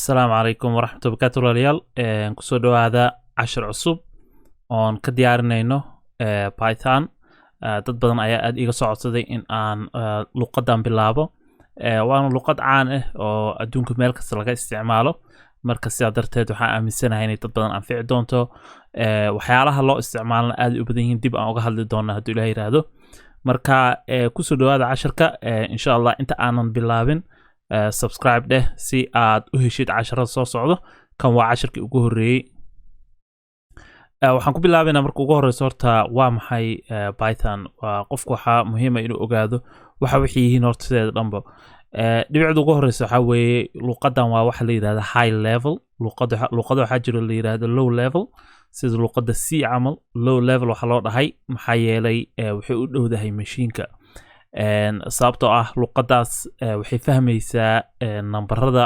السلام عليكم ورحمة الله وبركاته لليال kusoo dhawaada cashir cusub oon ka diyaarinayno Python dad badan ayaa aad iga soo codsaday in aan luqadan bilaabo waana luqad caan ah oo adduunka meel kasta laga isticmaalo marka sidaa darteed waxaan aaminsanahay inay dad badan anfici doonto waxyaalaha loo isticmaalana aad u badan yihiin dib aan uga hadli doonaa hadduu Ilaahay yiraahdo marka kusoo dhawaada cashirka insha Allah inta aanan bilaabin subscribe deh si aad u heshid casharada soo socdo kan waa cashirkii ugu horeeyay waxaan ku bilaabaynaa marka ugu horeyso horta waa maxay Python waa qofku waxa muhiim ah inuu ogaado waxa wixii yihiin horta sideeda dhanba dhibicda ugu horeyso waxa weeye luqadan waa waxa la yiraahdo high level luqada waxa jiro la yiraahdo low level sida luqada C camal low level waxa loo dhahay maxaa yeelay waxay u dhowdahay mashiinka sababtoo ah luqadaas waxay fahmaysaa nambarada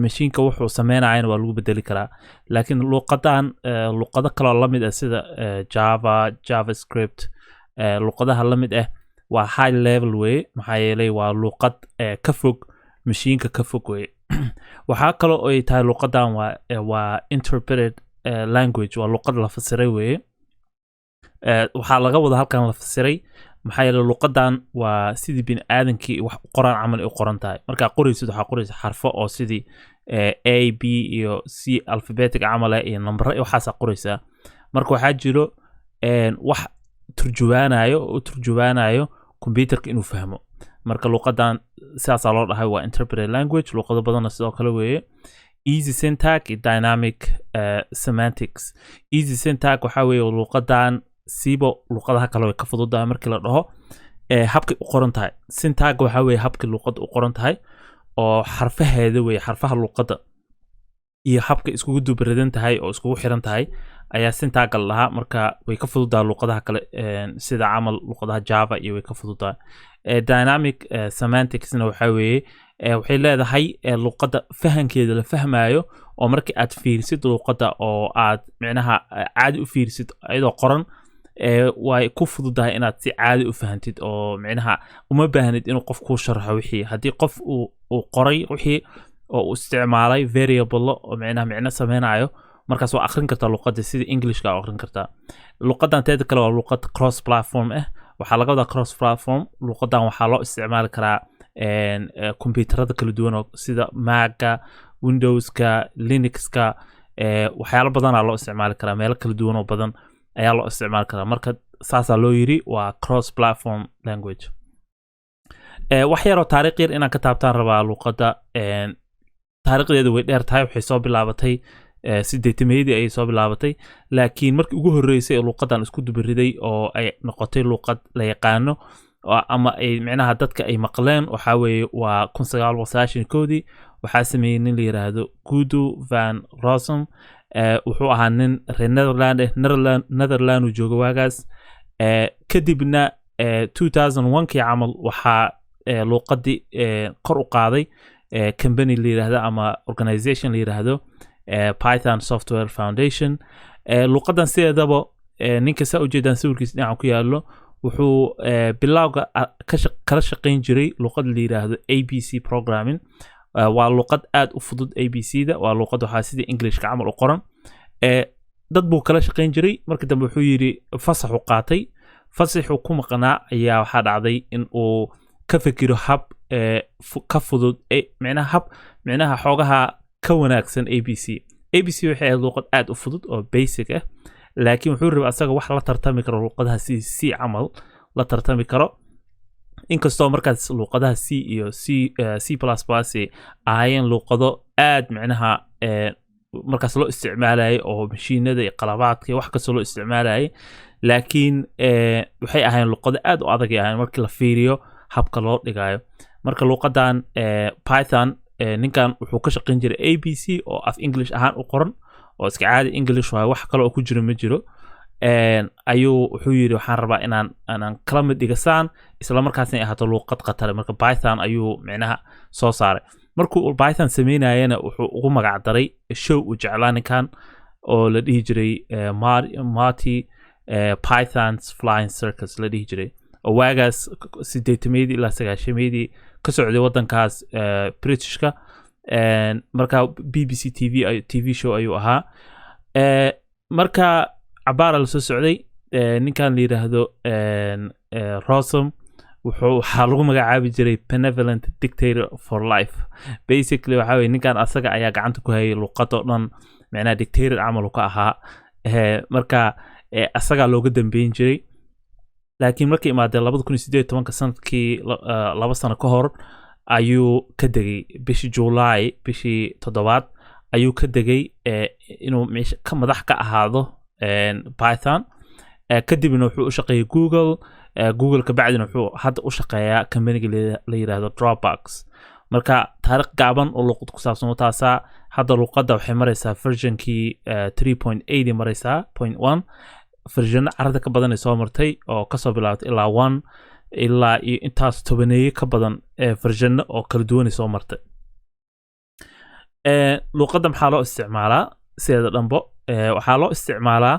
mashiinka wuxuu sameynayana waa lagu bedeli karaa laakiin luqadan luqado kale oo la mid ah sida Java JavaScript luqadaha la mid ah waa high level way maxaa yeelay waa luqad ka fog mashiinka ka fog way waxa kale oo ay tahay luqadan waa interpreted language waa luqad la fasiray way waxa laga wada halkan la fasiray maxaa yeelay luqadan waa sidii bin aadankii wax qoran camal u qoran tahay marka qoraysid waxa qoraysid xarfo oo sidii A B iyo C alphabetic camal iyo number waxaas qoraysaa marka waxa jiro wax turjubaanayo computerka inuu fahmo marka luqadan sidaas loo dhahay waa interpreted language luqado badan sidoo kale weeye easy syntax dynamic semantics easy syntax waxa weeye luqadan siibo luqadaha kale way ka fududahay markii la dhaho habka u qoran tahay syntax waxa weeye habka luqada u qoran tahay oo xarfaheeda weeye xarfaha luqada iyo habka iskugu duubaradan tahay oo iskugu xiran tahay ayaa syntax lahaa marka way ka fududahay luqadaha kale sida camal luqadaha Java iyo way ka fududahay dynamic semanticsna waxa weeye waxay leedahay luqada fahankeeda la fahmayo oo markii aad fiirsid luqada oo aad micnaha caadi u fiirsid ayadoo qoran way ku fududahay inaad si caadi u fahantid oo micnaha uma baahnid inuu qof ku sharxo wixii hadii qof uu qoray wixii oo uu isticmaalay variable oo micnaha sameynayo markaas waa akhrin kartaa luqada sida Englishka oo akhrin kartaa luqadan teeda kale waa luqad cross platform waxa laga wadaa cross platform luqadan waxa loo isticmaali karaa computerada kala duwan sida Mac-ka Windows-ka Linux-ka waxyaalo badan loo isticmaali karaa meel kala duwan oo badan ayaa loo isticmaali karaa marka saasa loo yiri waa cross platform language wax yar oo taariikh yar inaan ka taabtaan rabaa luqada taariikhdeedu way dheer tahay waxay soo bilaabatay sideetameedii ay soo bilaabatay laakiin markii ugu horeysay luqadan isku dubariday oo ay noqotay luqad la yaqaano ama ay micnaha dadka ay maqleen waxa weeye waa 1991 waxa sameeyay nin la yiraahdo Guido van Rossum wuxuu ahaa nin reer Netherland uu joogo waagaas kadibna 2001kii camal waxa luqadii kor u qaaday company la yiraahdo ama organization la yiraahdo Python Software Foundation luqadan sideedaba ninka saa u jeedaan sawirkiisa dhinaca ku yaalo wuxuu bilowga kala shaqeyn jiray luqad la yiraahdo ABC programming waa luqad aad u fudud ABC-da waa luqad waxa sida Englishka camal u qoran dad buu kala shaqeyn jiray markii dambe wuxuu yiri fasax u qaatay fasaxu ku maqnaa ayaa waxa dhacday in uu ka fikiro hab ka fudud micnaha xogaha ka wanaagsan ABC waxay luqad aad u fudud oo basic ah laakiin wuxuu rabaa asaga wax la tartami karo luqadaha C camal la tartami karo inkastoo markaas luqadaha C iyo C++ ayaan luqado aad micnaha markaas loo isticmaalay oo mashiinada iyo qalabaadka wax kasta loo isticmaalay laakiin waxay ahayn luqado aad u adag ah markii la fiiriyo habka loo dhigayo marka luqadan Python ninkan wuxuu ka shaqeyn jiray ABC oo af English ahaan u qoran oo iska caadi English waa wax kale oo ku jiro ma jiro ayuu wuxuu yiri waxaan rabaa inaan kala mid dhigasaan isla markaasna ay ahaato luqad qatar marka Python ayuu micnaha soo saaray markuu Python sameynayana wuxuu ugu magac daray show u jeclaa ninkan oo la dhihi jiray Marty Python's Flying Circus la dhihi jiray oo waagaas 8 ilaa 9 ka socday wadankaas Britishka marka BBC TV show ayuu ahaa marka cabaara la soo socday ninkan la yiraahdo Rossum waxaa lagu magacaabi jiray benevolent dictator for life basically waxa weeye ninkan asaga ayaa gacanta ku hayay luqado dhan macnaha dictator camal ka ahaa marka asaga looga dambeyn jiray laakiin markii imaadeen 2018 sanadkii 2 sano ka hor ayuu ka degay bishii July bishii 7 ayuu ka degay inuu ka madax ka ahaado Python kadibna wuxuu u shaqeeyay Google ka bacdina wuxuu hadda u shaqeeyaa company la yiraahdo Dropbox marka taariikh gaaban oo luqad ku saabsan taasa hadda luqadda waxay maraysaa versionkii 3.8 maraysaa 0.1 version carada ka badan ay soo martay oo ka soo bilaabatay ilaa 1 ilaa intaas tobaneeye ka badan version oo kala duwan ay soo martay luqadda maxaa loo isticmaalaa sideeda dhanbo waxaa loo isticmaalaa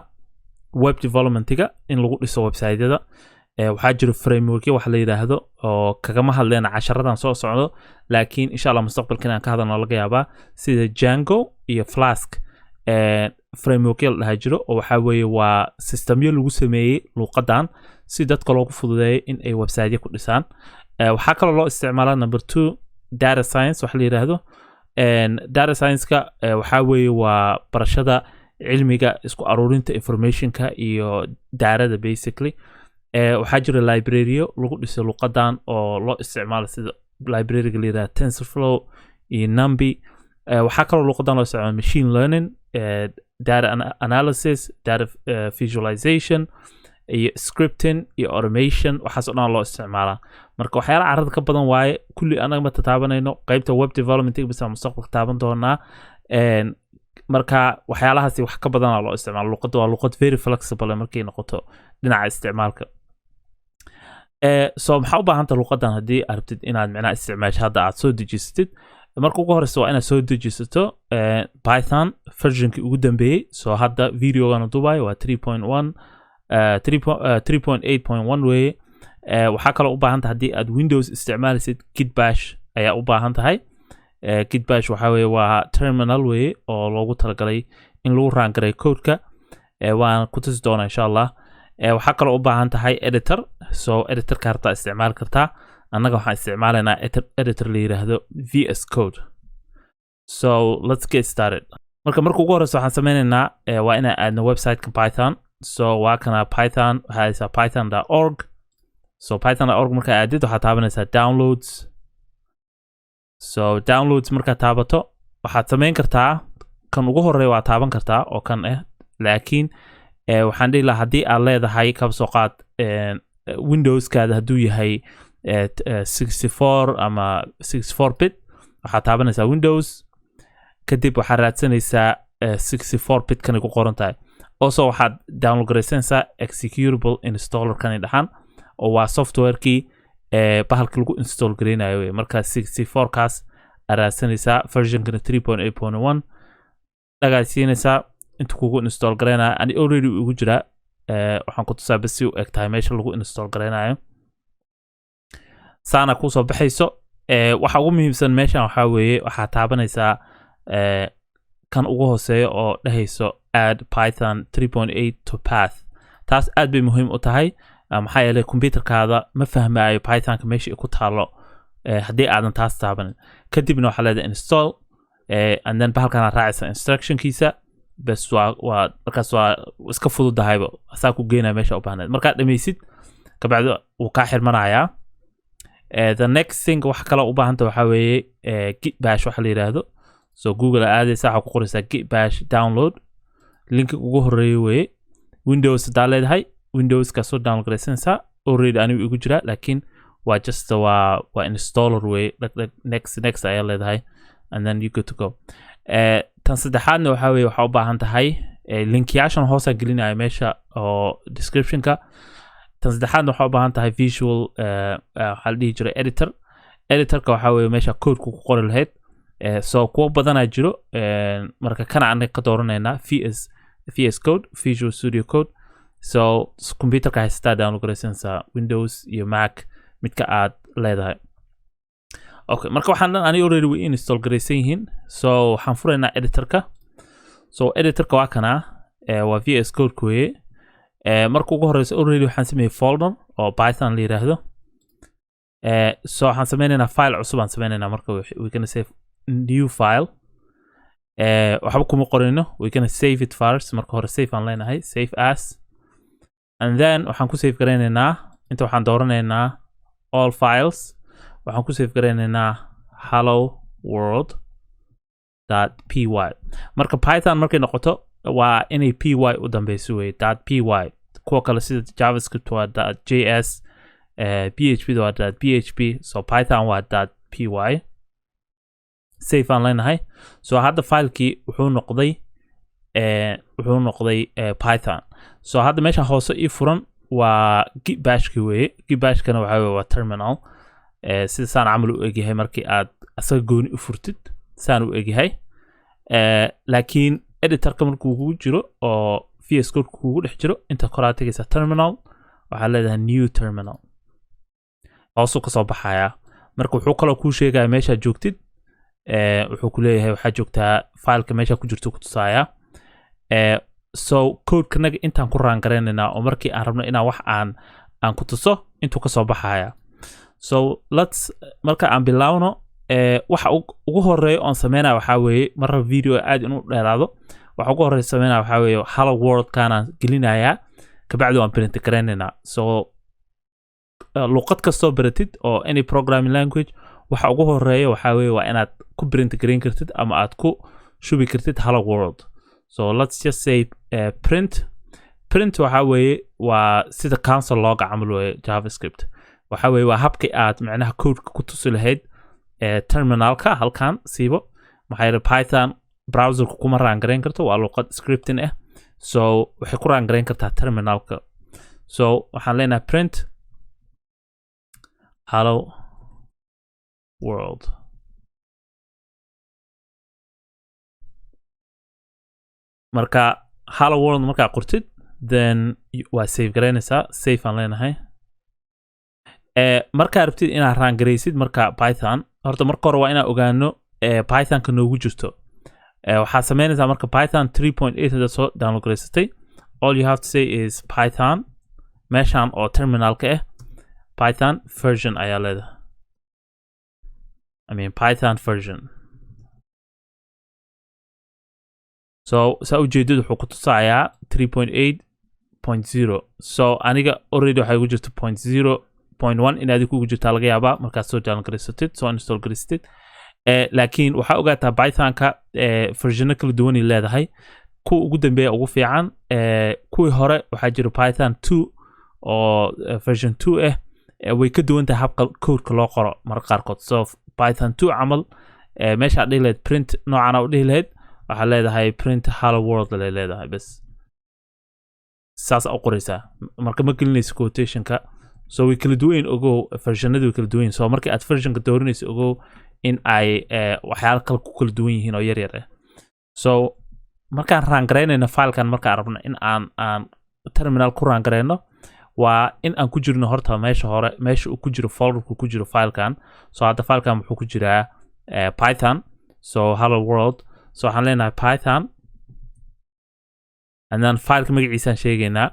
web developmentiga in lagu dhiso website-yada waxaa jiro framework wax la yiraahdo oo kagama hadleena casharadan soo socdo laakiin insha Allah mustaqbalka inaan ka hadalno laga yaabaa sida Django iyo Flask framework la jiro oo waxa weeye waa systemyo lagu sameeyay luqadan si dadka loogu fududeeyo in ay website ku dhisaan waxaa kale loo isticmaalaa number 2 data science wax la yiraahdo data science-ka waxa weeye waa barashada cilmiga isku aruurinta informationka iyo daarada basically waxaa jira library lagu dhisay luqadan oo loo isticmaalo sida library-ga la yiraahdo TensorFlow iyo NumPy waxaa kaloo luqadan loo isticmaalo machine learning data analysis data visualization iyo scripting iyo automation waxaas oo dhan loo isticmaalaa marka waxyaalaha carrada ka badan waaye kulli anaga ma tataabanayno qaybta web development bisa mustaqbalka taaban doonaa marka waxyaalahaasi wax ka badan loo isticmaalo luqadda waa luqad very flexible markay noqoto dhinaca isticmaalka so maxaa u baahan tahay luqadan haddii aad rabtid inaad macnaha isticmaasho hadda aad soo dejisatid marka ugu horeysa waa inaad soo dejisato Python versionkii ugu dambeeyay so hadda videogan duubay waa 3.8.1 weeye waxaa kaloo u baahan tahay haddii aad Windows isticmaalaysid Git Bash ayaa u baahan tahay Git Bash waxa weeye waa terminal weeye oo loogu talagalay in lagu run gareeyo code-ka waan ku tusi doonaa insha Allah waxaa kaloo u baahan tahay editor so editor-ka harta isticmaal kartaa annaga waxaan isticmaalaynaa editor la yiraahdo VS Code so let's get started marka ugu horeysa waxaan sameynaynaa waa inaan aadno website-ka Python so waa kana Python waxaa haysaa python.org so python.org marka aadid waxaad taabanaysaa downloads so downloads marka taabato waxaad sameyn kartaa kan ugu horeeya waa taaban kartaa oo kan laakiin waxaan dhihi lahaa haddii aad leedahay kaba soo qaad Windows-kaada hadduu yahay 64 ama 64 bit waxaad taabanaysaa Windows kadib waxaad raadsanaysaa 64 bit kan ku qoran tahay also waxaad download garaysanaysaa executable installer kan dhaxan oo waa software-kii bahalka lagu install gareynayo marka 64 kaas raadsanaysaa version-kana 3.8.1 dhagaysiinaysaa inta kugu install gareynayo ani already ugu jira waxaan ku tusaa basi u egtahay meesha lagu install gareynayo saana ku soo baxayso waxa ugu muhiimsan meeshan waxa weeye waxaa taabanaysaa kan ugu hooseeyo oo dhahayso add Python 3.8 to path taas aad bay muhiim u tahay maxaa yeelay computerkaada ma fahmaayo Python-ka meesha ku taalo haddii aadan taas taabanin kadibna waxaa leedahay install and then bahalkan raacaysa instruction-kiisa bas waa markaas waa iska fududahayba asaa ku geynaya meesha u baahnayd markaad dhammaysid kabacdi wuu kaa xirmanayaa the next thing wax kale u baahanta waxaa weeye Git Bash waxa la yiraahdo so Google aadaysa waxa ku qoraysaa Git Bash download link ugu horeeyo weeye Windows hadaa leedahay Windows ka soo download garaysanaysaa already anigu igu jira laakiin waa just waa installer weeye next ayaa leedahay and then you good to go tan saddexaadna waxaa weeye waxaa u baahan tahay linkyaashan hoosaan gelinaya meesha oo description-ka tan saddexaadna waxaa u baahan tahay visual waxaa la dhihi jiray editorka waxaa weeye meesha code-ku ku qori lahayd so kuwa badanaa jiro marka kana anaga ka dooranaynaa VS Code Visual Studio Code so computerka haysataa download garaysanaysaa Windows iyo Mac midka aad leedahay okay marka waxaan dhan ani already way install garaysan yihiin so waxaan furaynaa editorka so editorka waa kana waa VS Code kuweye marka ugu horeysa already waxaan sameeyay folder oo Python la yiraahdo so waxaan sameynaynaa file cusub aan sameynaynaa marka we gonna save new file waxba kuma qorayno we gonna save it first marka hore save aan leenahay save as and then waxaan ku save garaynaynaa inta waxaan dooranaynaa all files waxaan ku save garaynaynaa hello world.py marka Python markay noqoto waa inay py u dambeyso way .py kuwa kale sida JavaScript waa .js PHP waa .php so Python waa .py save aan leenahay so hadda filekii wuxuu noqday Python so hadda meesha hoose ii furan waa git bashki weye git bashkana waxa weeye waa terminal sida saan camal u egyahay markii aad asaga gooni u furtid saan u egyahay laakiin editorka markuu kugu jiro oo VS Code kugu dhex jiro inta koraa tagaysa terminal waxaa leedahay new terminal hoosuu kasoo baxaya marka wuxuu kaloo kuu sheegaya meeshaad joogtid wuxuu ku leeyahay waxaa joogtaa fileka meesha ku jirto ku tusaaya so codekanaga intaan ku raangaraynayna oo markii aan rabno inaan wax aan ku tuso intuu kasoo baxaya so marka aan bilaawno waxa ugu horeeyo oon sameynaya waxaa weeye marra video aad inuu dheeraado waxa ugu horeeyo sameynaya waxaa weeye hello world kaanaan gelinayaa kabacdi waan print garaynaynaa so luqad kastoo baratid oo any programming language waxa ugu horeeyo waxaa weeye waa inaad ku print garayn kartid ama aad ku shubi kartid hello world so let's just say print waxa weeye waa sida console looga camal weeye JavaScript waxa weeye waa habkii aad macnaha codeka ku tusi lahayd terminalka halkan siibo maxaa yeelay Python browserka kuma raangarayn karto waa luqad scripting ah so waxay ku raangarayn kartaa terminalka so waxaan leenahay print hello world marka hello world markaa qortid then waa save garaynaysaa save aan leenahay markaa rabtid inaad raangaraysid marka Python horta marka hore waa inaan ogaano Pythonka noogu jirto waxaad sameynaysaa marka Python 3.8 hada soo download garaysatay all you have to say is Python meeshaan oo terminalka ah Python version ayaa leedahay Python version so saa ujeedid wuxuu ku tusayaa 3.8.0 so aniga already waxay ugu jirto 0.1 inaad kugu jirtaa laga yaabaa markaad soo download garaysatid soo install garaysatid laakiin waxaa ogaataa Pythonka versiono kala duwan ay leedahay kuwa ugu dambeeya ugu fiican kuwii hore waxaa jira Python 2 oo version 2 ah way ka duwan tahay habka codeka loo qoro marka qaarkood so Python 2 camal meesha dhihi lahayd print noocana u dhihi lahayd waxaa leedahay print hello world lay leedahay bas saas u qoraysaa marka ma gelinayso quotationka so way kala duwan ogow versionadu way kala duwan so markii aad versionka dooranayso ogow in ay waxyaalo kale ku kala duwan yihiin oo yar yar ah so markaan raangaraynayno filekan markaan rabno in aan terminal ku raangarayno waa in aan ku jirno horta meesha uu ku jiro folderku ku jiro filekan so hadda filekan wuxuu ku jiraa Python so hello world so waxaan leenahay Python and then fileka magaciisaan sheegaynaa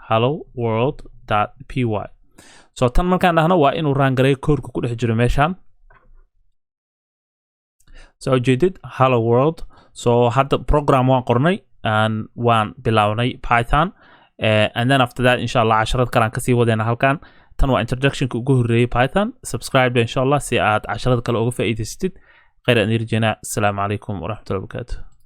hello world.py so tan markaan dhahno waa inuu raangarayo codeka ku dhex jiro meeshaan so ujeedid hello world so hadda program waan qornay waan bilawnay Python and then after that inshallah casharad kale aan kasii wadayna halkan tan waa introductionka ugu horeeyay Python subscribe inshallah si aad casharad kale uga faa'iidaysatid khayr aan irjana assalamu alaykum wa rahmatullahi wa barakatuh